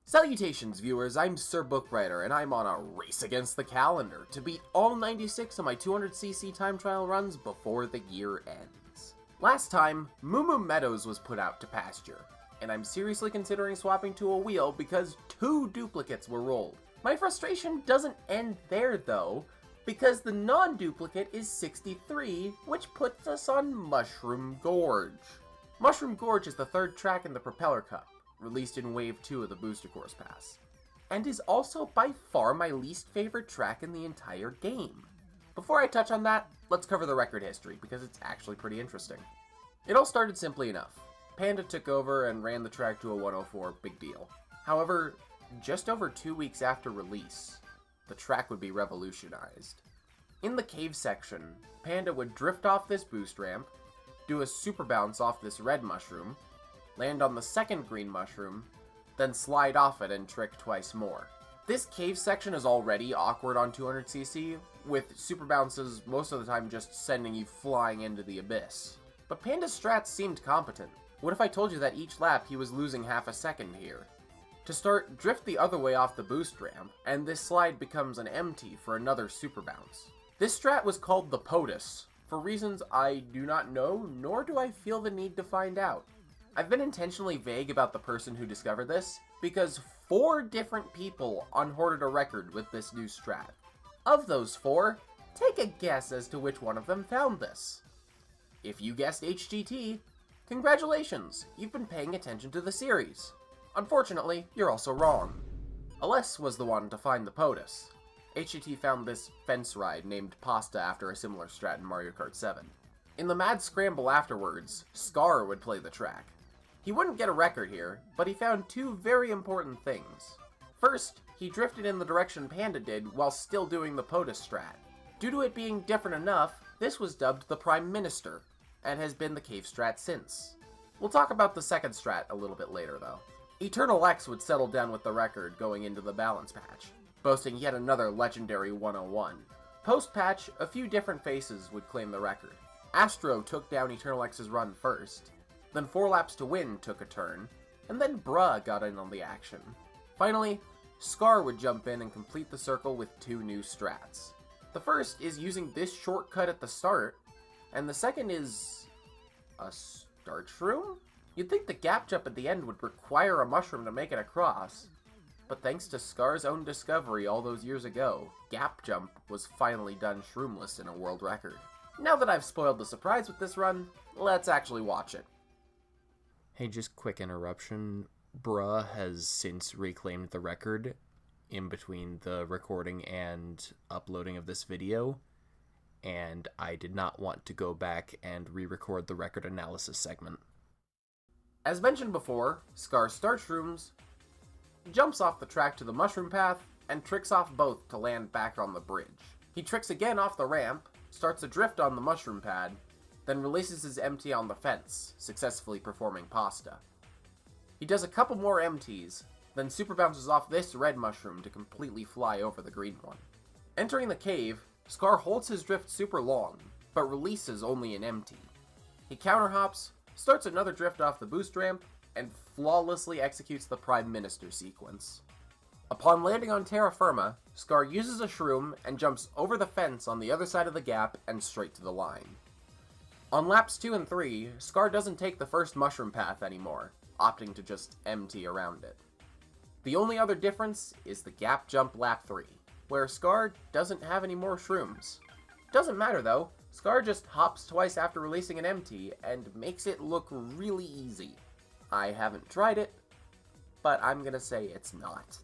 Salutations viewers, I'm Sir Bookwriter, and I'm on a race against the calendar to beat all 96 of my 200cc time trial runs before the year ends. Last time, Moo Moo Meadows was put out to pasture, and I'm seriously considering swapping to a wheel because 2 duplicates were rolled. My frustration doesn't end there though, because the non-duplicate is 63, which puts us on Mushroom Gorge. Mushroom Gorge is the 3rd track in the Propeller Cup, released in Wave 2 of the Booster Course Pass, and is also by far my least favorite track in the entire game. Before I touch on that, let's cover the record history, because it's actually pretty interesting. It all started simply enough. Panda took over and ran the track to a 104, big deal. However, just over 2 weeks after release, the track would be revolutionized. In the cave section, Panda would drift off this boost ramp, do a super bounce off this red mushroom, land on the second green mushroom, then slide off it and trick twice more. This cave section is already awkward on 200cc, with super bounces most of the time just sending you flying into the abyss. But Panda's strats seemed competent. What if I told you that each lap he was losing half a second here? To start, drift the other way off the boost ramp, and this slide becomes an empty for another super bounce. This strat was called the POTUS, for reasons I do not know, nor do I feel the need to find out. I've been intentionally vague about the person who discovered this, because 4 different people unhoarded a record with this new strat. Of those 4, take a guess as to which one of them found this. If you guessed HGT, congratulations, you've been paying attention to the series. Unfortunately, you're also wrong. Aless was the one to find the POTUS. HGT found this fence ride named Pasta after a similar strat in Mario Kart 7. In the mad scramble afterwards, Scar would play the track. He wouldn't get a record here, but he found 2 very important things. First, he drifted in the direction Panda did while still doing the POTUS strat. Due to it being different enough, this was dubbed the Prime Minister, and has been the cave strat since. We'll talk about the second strat a little bit later though. Eternal X would settle down with the record going into the balance patch, boasting yet another legendary 101. Post-patch, a few different faces would claim the record. Astro took down Eternal X's run first, then 4 Laps to Win took a turn, and then Bruh got in on the action. Finally, Scar would jump in and complete the circle with 2 new strats. The first is using this shortcut at the start, and the second is a start shroom? You'd think the gap jump at the end would require a mushroom to make it across, but thanks to Scar's own discovery all those years ago, gap jump was finally done shroomless in a world record. Now that I've spoiled the surprise with this run, let's actually watch it. Hey, just quick interruption. Bruh has since reclaimed the record in between the recording and uploading of this video, and I did not want to go back and re-record the record analysis segment. As mentioned before, Scar starts shrooms, jumps off the track to the mushroom path, and tricks off both to land back on the bridge. He tricks again off the ramp, starts a drift on the mushroom pad, then releases his MT on the fence, successfully performing Pasta. He does a couple more MTs, then super bounces off this red mushroom to completely fly over the green one. Entering the cave, Scar holds his drift super long, but releases only an MT. He counterhops, starts another drift off the boost ramp, and flawlessly executes the Prime Minister sequence. Upon landing on terra firma, Scar uses a shroom and jumps over the fence on the other side of the gap and straight to the line. On laps 2 and 3, Scar doesn't take the first mushroom path anymore, opting to just MT around it. The only other difference is the gap jump lap 3, where Scar doesn't have any more shrooms. Doesn't matter though, Scar just hops twice after releasing an MT and makes it look really easy. I haven't tried it, but I'm gonna say it's not.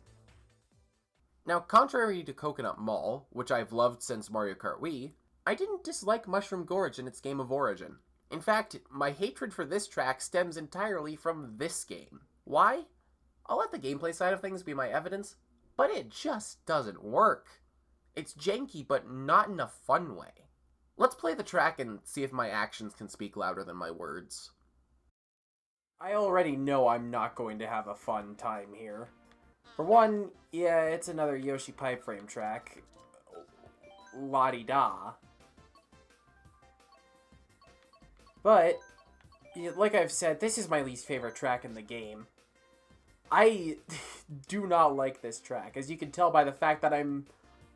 Now, contrary to Coconut Mall, which I've loved since Mario Kart Wii, I didn't dislike Mushroom Gorge in its game of origin. In fact, my hatred for this track stems entirely from this game. Why? I'll let the gameplay side of things be my evidence, but it just doesn't work. It's janky, but not in a fun way. Let's play the track and see if my actions can speak louder than my words. I already know I'm not going to have a fun time here. For one, yeah, it's another Yoshi pipe frame track. La-di-da. But, like I've said, this is my least favorite track in the game. I do not like this track, as you can tell by the fact that I'm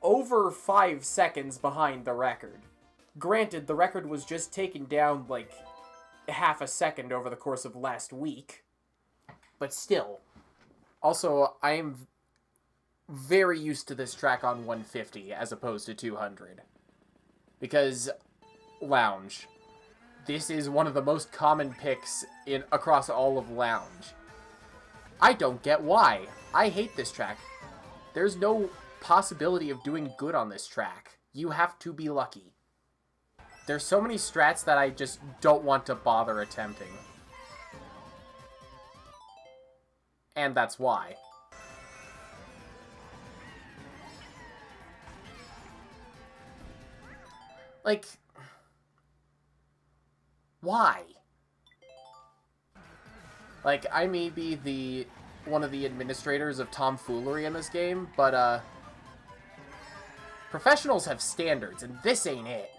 over 5 seconds behind the record. Granted, the record was just taken down, like, half a second over the course of last week. But still. Also, I'm very used to this track on 150 as opposed to 200. Because, Lounge. This is one of the most common picks across all of Lounge. I don't get why. I hate this track. There's no possibility of doing good on this track. You have to be lucky. There's so many strats that I just don't want to bother attempting. And that's why. Like, why? Like, I may be one of the administrators of tomfoolery in this game, but, professionals have standards, and this ain't it.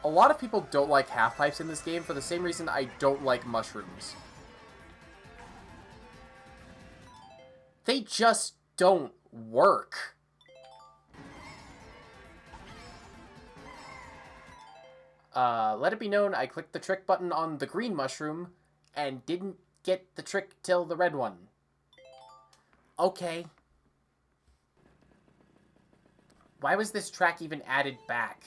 A lot of people don't like half-pipes in this game for the same reason I don't like mushrooms. They just don't work. Let it be known, I clicked the trick button on the green mushroom and didn't get the trick till the red one. Okay. Why was this track even added back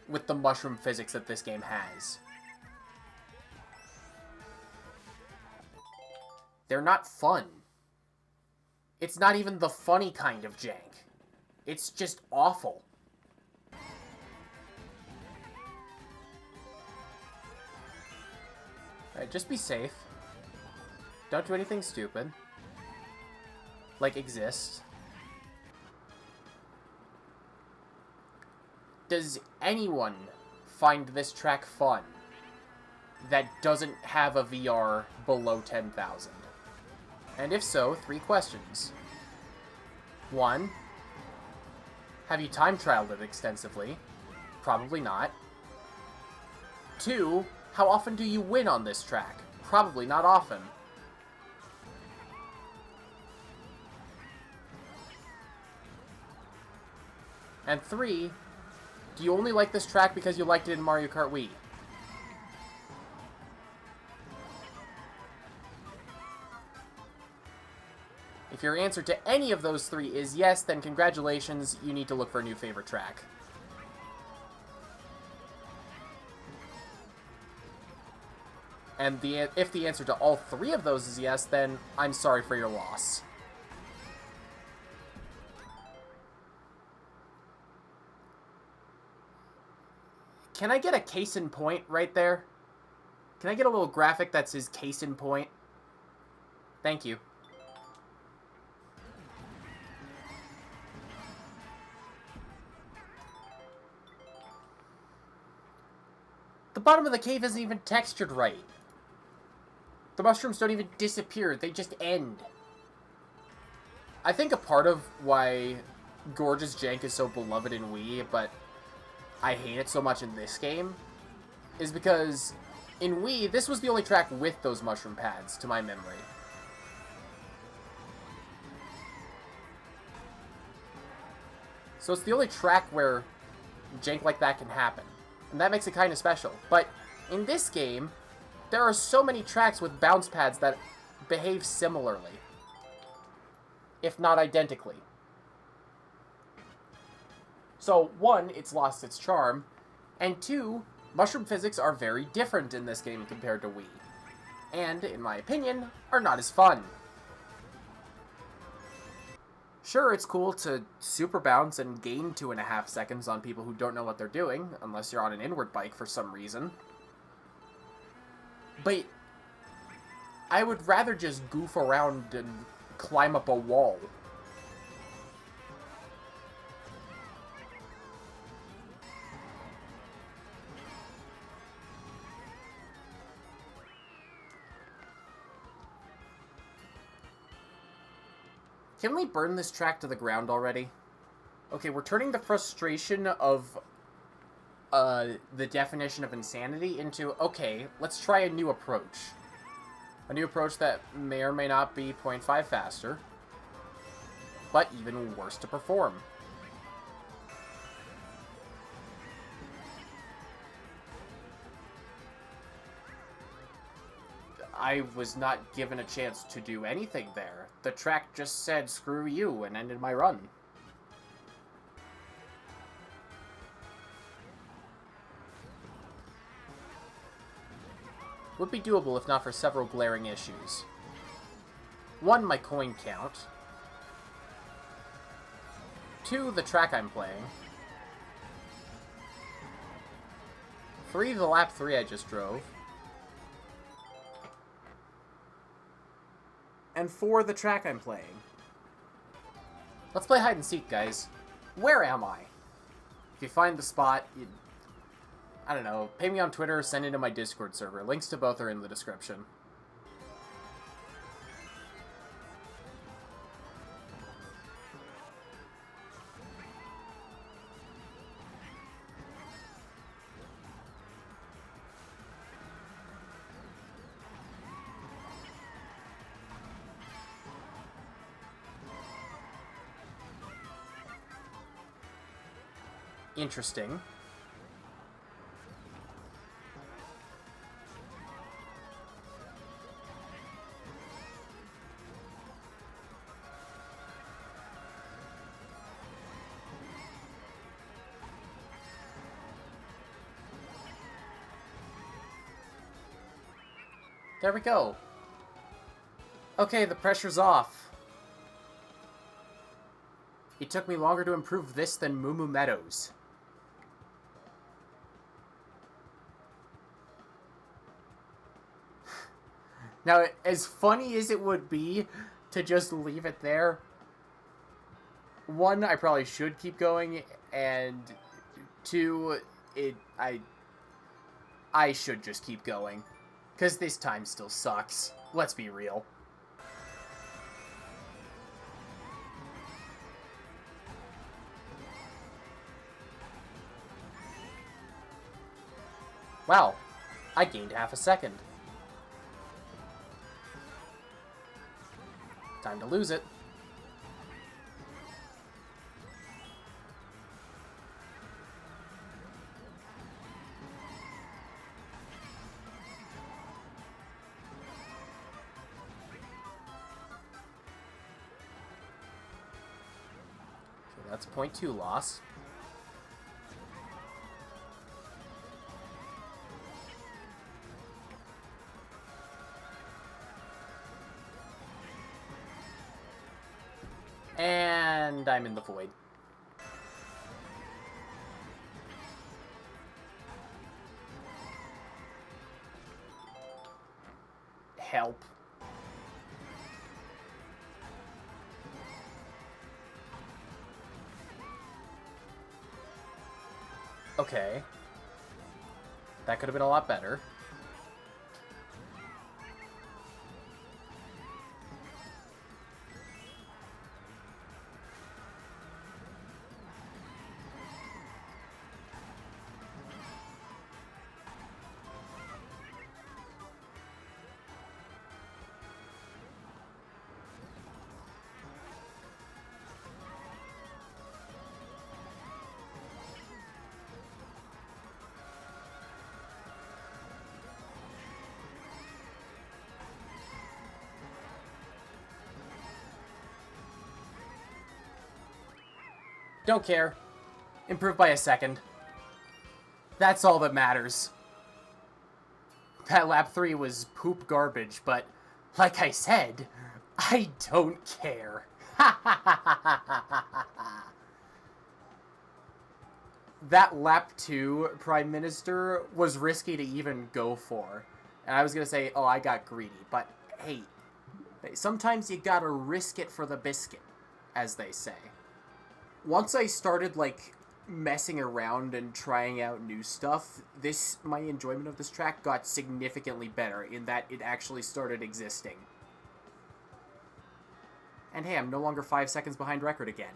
with the mushroom physics that this game has? They're not fun. It's not even the funny kind of jank. It's just awful. Alright, just be safe. Don't do anything stupid. Like, exist. Does anyone find this track fun that doesn't have a VR below 10,000? And if so, 3 questions. 1. Have you time trialed it extensively? Probably not. 2. How often do you win on this track? Probably not often. And 3. Do you only like this track because you liked it in Mario Kart Wii? If your answer to any of those 3 is yes, then congratulations, you need to look for a new favorite track. And if the answer to all 3 of those is yes, then I'm sorry for your loss. Can I get a case in point right there? Can I get a little graphic that says case in point? Thank you. The bottom of the cave isn't even textured right. The mushrooms don't even disappear, they just end. I think a part of why Gorge's jank is so beloved in Wii, but I hate it so much in this game, is because in Wii, this was the only track with those mushroom pads, to my memory. So it's the only track where jank like that can happen. And that makes it kind of special. But in this game, there are so many tracks with bounce pads that behave similarly, if not identically. So, 1, it's lost its charm, and 2, mushroom physics are very different in this game compared to Wii, and, in my opinion, are not as fun. Sure, it's cool to super bounce and gain 2.5 seconds on people who don't know what they're doing, unless you're on an inward bike for some reason. But I would rather just goof around and climb up a wall. Can we burn this track to the ground already? Okay, we're turning the frustration of the definition of insanity into, okay, let's try a new approach. A new approach that may or may not be 0.5 faster, but even worse to perform. I was not given a chance to do anything there. The track just said, screw you, and ended my run. Would be doable if not for several glaring issues. 1, my coin count. 2, the track I'm playing. 3, the lap 3 I just drove. And 4, the track I'm playing. Let's play hide and seek, guys. Where am I? If you find the spot, I don't know, pay me on Twitter or send it to my Discord server. Links to both are in the description. Interesting. There we go. Okay, the pressure's off. It took me longer to improve this than Moo Moo Meadows. Now, as funny as it would be to just leave it there, 1, I probably should keep going, and 2, I should just keep going. Because this time still sucks. Let's be real. Wow, I gained half a second. Time to lose it. Okay, that's 0.2 loss. And I'm in the void. Help. Okay. That could have been a lot better. Don't care. Improve by a second. That's all that matters. That lap 3 was poop garbage, but like I said, I don't care. That lap 2 Prime Minister was risky to even go for. And I was going to say, oh, I got greedy. But hey, sometimes you gotta risk it for the biscuit, as they say. Once I started, like, messing around and trying out new stuff, my enjoyment of this track got significantly better in that it actually started existing. And hey, I'm no longer 5 seconds behind record again.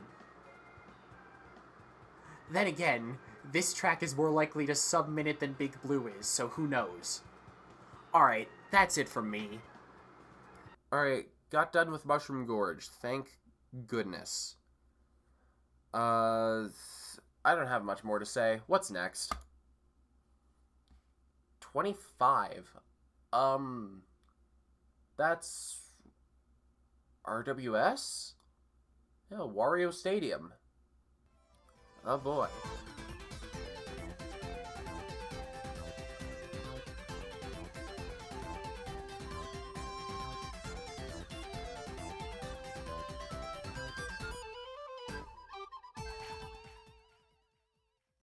Then again, this track is more likely to sub-minute than Big Blue is, so who knows. Alright, that's it from me. Alright, got done with Mushroom Gorge. Thank goodness. I don't have much more to say. What's next? 25. That's RWS? Yeah, Wario Stadium. Oh boy.